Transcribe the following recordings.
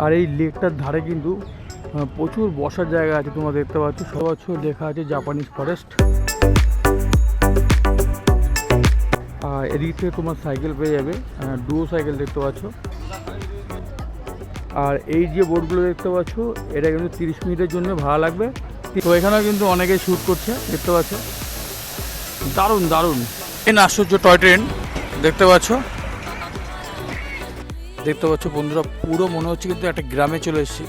আর এই লেকটার ধারে কিন্তু প্রচুর বসার জায়গা আছে, তোমরা দেখতে পাচ্ছ। সর্বোচ্চ লেখা আছে জাপানিজ ফরেস্ট। আর এদিক থেকে তোমার সাইকেল পেয়ে যাবে, ডুয়ো সাইকেল দেখতে পাচ্ছ। আর এই যে বোটগুলো দেখতে পাচ্ছ, এটা কিন্তু 30 মিনিটের জন্য ভাড়া লাগবে। তো এখানেও কিন্তু অনেকেই শ্যুট করছে, দেখতে পাচ্ছ। দারুণ দারুণ ট্রেন, আশ্চর্য টয় ট্রেন দেখতে পাচ্ছ। বন্ধুরা, পুরো মনে হচ্ছে কিন্তু একটা গ্রামে চলে এসেছি।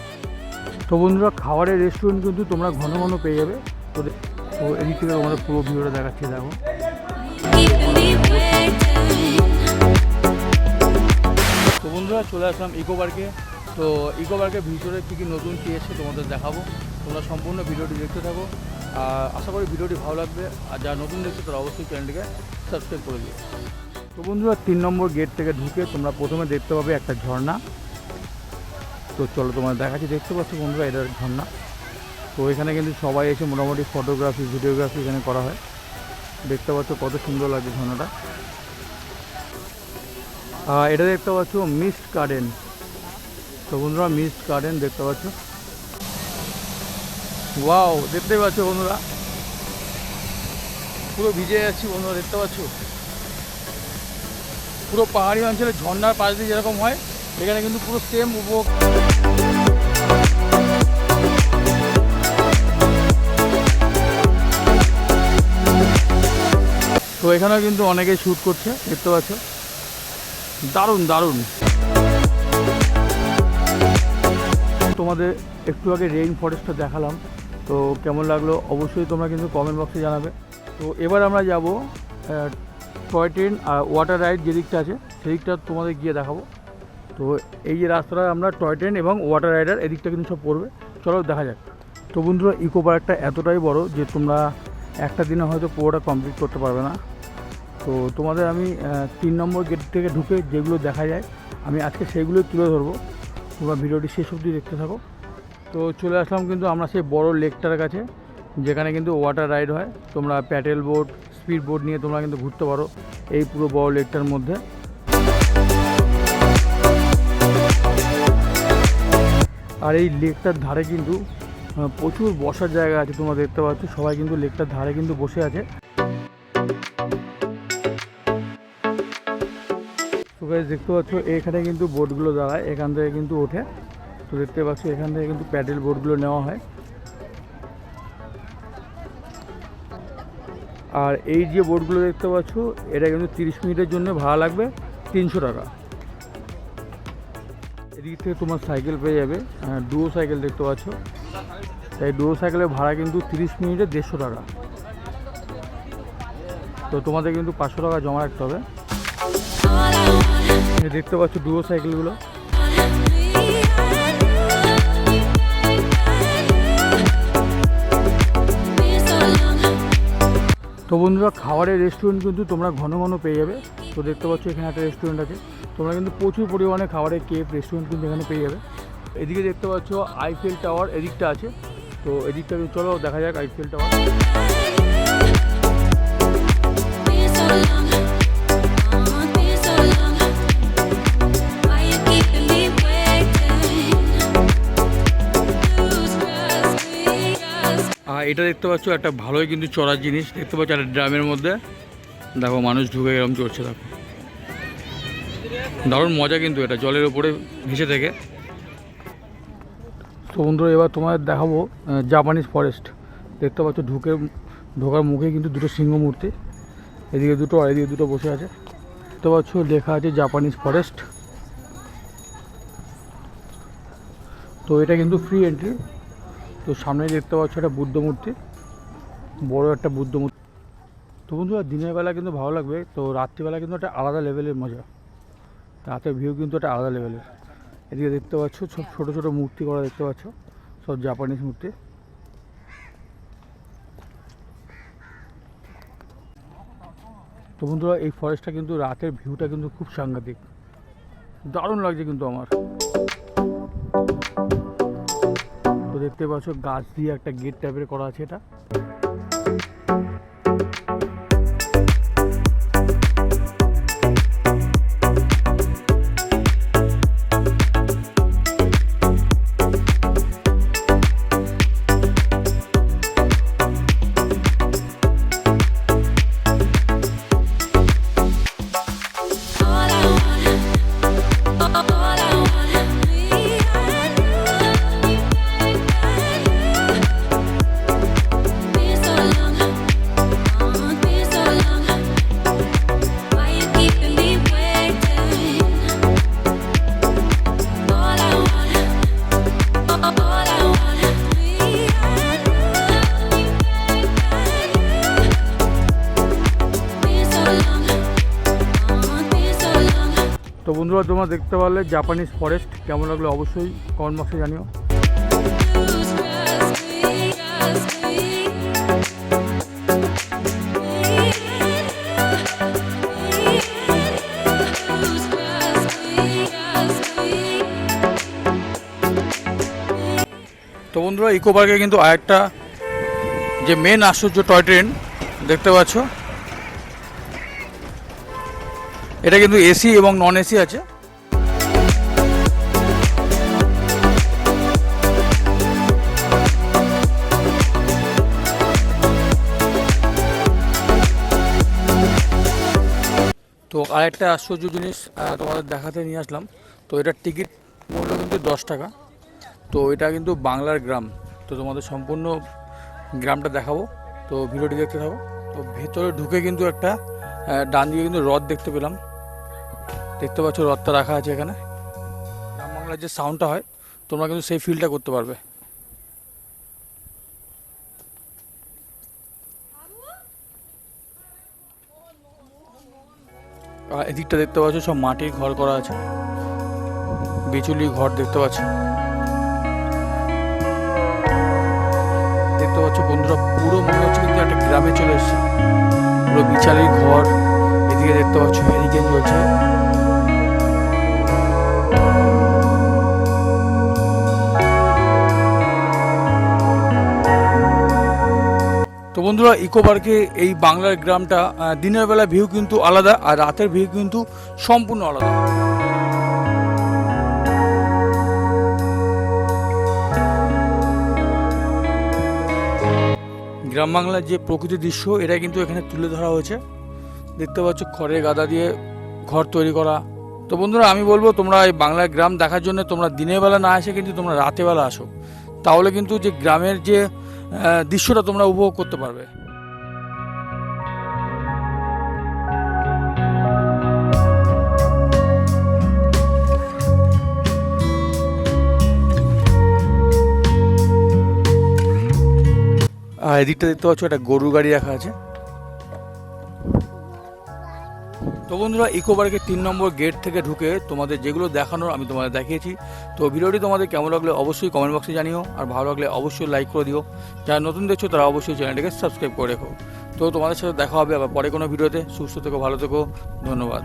তো বন্ধুরা, খাবারের রেস্টুরেন্ট কিন্তু তোমরা ঘন ঘন পেয়ে যাবে। তো এদিক থেকে তোমাদের পুরো ভিডিওটা দেখাচ্ছি, দেখো। তো বন্ধুরা, চলে আসলাম ইকো পার্কে। তো ইকো পার্কের ভিতরে কী কী নতুন কী এসে তোমাদের দেখাবো। তোমরা সম্পূর্ণ ভিডিওটি দেখতে থাকো। আর আশা করি ভিডিওটি ভালো লাগবে। আর যারা নতুন দেখছে তারা অবশ্যই চ্যানেলটিকে সাবস্ক্রাইব করে দিও। তো বন্ধুরা, 3 নম্বর গেট থেকে ঢুকে তোমরা প্রথমে দেখতে পাবে একটা ঝর্ণা। তো চলো তোমার দেখাচ্ছি। দেখতে পাচ্ছ বন্ধুরা, এটা ঝর্ণা। তো এখানে কিন্তু সবাই এসে মোটামুটি ফটোগ্রাফি ভিডিওগ্রাফি এখানে করা হয়। দেখতে পাচ্ছ কত সুন্দর লাগছে ঝর্ণাটা। এটা দেখতে পাচ্ছ মিস্ট গার্ডেন। তো বন্ধুরা, মিস্ট গার্ডেন দেখতে পাচ্ছ। ওয়াও, দেখতে পাচ্ছ বন্ধুরা, পুরো ভিজে যাচ্ছি বন্ধুরা, দেখতে পাচ্ছ। পুরো পাহাড়ি অঞ্চলে ঝর্ণার পাশ দিয়ে যেরকম হয়, এখানে কিন্তু পুরো সেম উপভোগ। তো এখানেও কিন্তু অনেকেই শ্যুট করছে, দেখতে পাচ্ছ। দারুণ দারুণ। তোমাদের একটু আগে রেইন ফরেস্টটা দেখালাম, তো কেমন লাগলো অবশ্যই তোমরা কিন্তু কমেন্ট বক্সে জানাবে। তো এবার আমরা যাব টয় ট্রেন আর ওয়াটার রাইড যেদিকটা আছে সেদিকটা তোমাদের গিয়ে দেখাবো। তো এই যে রাস্তাটা আমরা টয় ট্রেন এবং ওয়াটার রাইডার এদিকটা কিন্তু সব পড়বে, চলো দেখা যাক। তো বন্ধুরা, ইকো পার্কটা এতটাই বড় যে তোমরা একটা দিনে হয়তো পুরোটা কমপ্লিট করতে পারবে না। তো তোমাদের আমি 3 নম্বর গেট থেকে ঢুকে যেগুলো দেখা যায় আমি আজকে সেইগুলোই তুলে ধরবো। তোমরা ভিডিওটি শেষ অবধি দেখতে থাকো। তো চলে আসলাম কিন্তু আমরা সেই বড় লেকটার কাছে, যেখানে কিন্তু ওয়াটার রাইড হয়। তোমরা প্যাডেল বোট, স্পিড বোট নিয়ে তোমরা কিন্তু ঘুরতে পারো এই পুরো বড় লেকটার মধ্যে। আর এই লেকটার ধারে কিন্তু প্রচুর বসার জায়গা আছে, তোমরা দেখতে পাচ্ছ। সবাই কিন্তু লেকটার ধারে কিন্তু বসে আছে। তো গাইস, দেখতে পাচ্ছ এখানে কিন্তু বোটগুলো দাঁড়ায়, এখান থেকে কিন্তু ওঠে। তো দেখতে পাচ্ছ এখান থেকে কিন্তু প্যাডেল বোটগুলো নেওয়া হয়। আর এই যে বোটগুলো দেখতে পাচ্ছ, এটা কিন্তু 30 মিনিটের জন্য ভাড়া লাগবে 300 টাকা। এদিক থেকে তোমার সাইকেল পেয়ে যাবে, ডুয়ো সাইকেল দেখতে পাচ্ছ। তাই ডুয়ো সাইকেলের ভাড়া কিন্তু 30 মিনিটে 150 টাকা। তো তোমাদের কিন্তু 500 টাকা জমা রাখতে হবে। দেখতে পাচ্ছ ডুয়ো সাইকেলগুলো। তো বন্ধুরা, খাবারের রেস্টুরেন্ট কিন্তু তোমরা ঘন ঘন পেয়ে যাবে। তো দেখতে পাচ্ছ এখানে একটা রেস্টুরেন্ট আছে, তোমরা কিন্তু প্রচুর পরিমাণে খাবারের কেফ রেস্টুরেন্ট কিন্তু এখানে পেয়ে যাবে। এদিকে দেখতে পাচ্ছ আইফেল টাওয়ার এদিকটা আছে। তো এদিকটা চলো দেখা যাক আইফেল টাওয়ার। এটা দেখতে পাচ্ছ একটা ভালোই কিন্তু চড়ার জিনিস, দেখতে পাচ্ছ একটা ড্রামের মধ্যে। দেখো মানুষ ঢুকে এরকম চড়ছে, দেখো দারুণ মজা কিন্তু এটা জলের উপরে ভেসে থেকে। তো বন্ধুরা, এবার তোমাদের দেখাবো জাপানিজ ফরেস্ট। দেখতে পাচ্ছ ঢোকার মুখে কিন্তু দুটো সিংহ মূর্তি, এদিকে দুটো আর এদিকে দুটো বসে আছে। দেখতে পাচ্ছ লেখা আছে জাপানিজ ফরেস্ট। তো এটা কিন্তু ফ্রি এন্ট্রি। তো সামনে দেখতে পাচ্ছ একটা বুদ্ধ মূর্তি, বড় একটা বুদ্ধ মূর্তি। তো বন্ধুরা, দিনের বেলা কিন্তু ভালো লাগবে, তো রাত্রিবেলা কিন্তু একটা আলাদা লেভেলের মজা। রাতের ভিউ কিন্তু একটা আলাদা লেভেলের। এদিকে দেখতে পাচ্ছ সব ছোটো ছোটো মূর্তি করা, দেখতে পাচ্ছ সব জাপানিজ মূর্তি। তো বন্ধুরা, এই ফরেস্টটা কিন্তু রাতের ভিউটা কিন্তু খুব সাংঘাতিক, দারুণ লাগছে কিন্তু আমার। তো দেখতে পাচ্ছ গাছ দিয়ে একটা গেট টাইপের করা আছে এটা। তো বন্ধুরা তোমরা দেখতে পারলে জাপানিজ ফরেস্ট, কেমন লাগলো অবশ্যই কমেন্ট বক্সে জানিও। তো বন্ধুরা ইকো পার্কে কিন্তু আরেকটা যে মেন আশ্চর্য টয় ট্রেন দেখতে পাচ্ছ, এটা কিন্তু এসি এবং নন এসি আছে। তো আরেকটা আশ্চর্য জিনিস তোমাদের দেখাতে নিয়ে আসলাম। তো এটার টিকিট মূল্য কিন্তু 10 টাকা। তো এটা কিন্তু বাংলার গ্রাম। তো তোমাদের সম্পূর্ণ গ্রামটা দেখাবো, তো ভিডিওটি দেখতে থাকো। তো ভেতরে ঢুকে কিন্তু একটা ডান দিকে কিন্তু হ্রদ দেখতে পেলাম, দেখতে পাচ্ছ হ্রদটা রাখা আছে এখানে। গ্রাম বাংলার যে সাউন্ডটা হয় তোমরা কিন্তু সেই ফিলটা করতে পারবে। এদিকটা দেখতে পাচ্ছ সব মাটির ঘর করা আছে, বিচুলি ঘর দেখতে পাচ্ছ। দেখতে পাচ্ছ বন্ধুরা পুরো মনে হচ্ছে কিন্তু একটা গ্রামে চলে এসছে, পুরো বিচালির ঘর। এদিকে দেখতে পাচ্ছ হ্যারিকেন জ্বলছে। তো বন্ধুরা ইকো পার্কে এই বাংলার গ্রামটা দিনের বেলা ভিউ কিন্তু আলাদা, আর রাতের ভিউ কিন্তু সম্পূর্ণ আলাদা। গ্রাম বাংলার যে প্রকৃতির দৃশ্য এটা কিন্তু এখানে তুলে ধরা হয়েছে। দেখতে পাচ্ছ খড়ের গাদা দিয়ে ঘর তৈরি করা। তো বন্ধুরা আমি বলবো তোমরা এই বাংলার গ্রাম দেখার জন্য তোমরা দিনের বেলা না এসে কিন্তু তোমরা রাতের বেলা আসো, তাহলে কিন্তু যে গ্রামের যে দৃশ্যটা তোমরা উপভোগ করতে পারবে। আর এদিকটা দেখতে পাচ্ছ একটা গরুর গাড়ি রাখা আছে। তো বন্ধুরা ইকো পার্কের 3 নম্বর গেট থেকে ঢুকে তোমাদের যেগুলো দেখানোর আমি তোমাদের দেখিয়েছি। তো ভিডিওটি তোমাদের কেমন লাগলে অবশ্যই কমেন্ট বক্সে জানিও, আর ভালো লাগলে অবশ্যই লাইক করে দিও। যারা নতুন দেখছো তারা অবশ্যই চ্যানেলটাকে সাবস্ক্রাইব করে রেখো। তো তোমাদের সাথে দেখা হবে আবার পরে কোনো ভিডিওতে। সুস্থ থেকো, ভালো থেকো, ধন্যবাদ।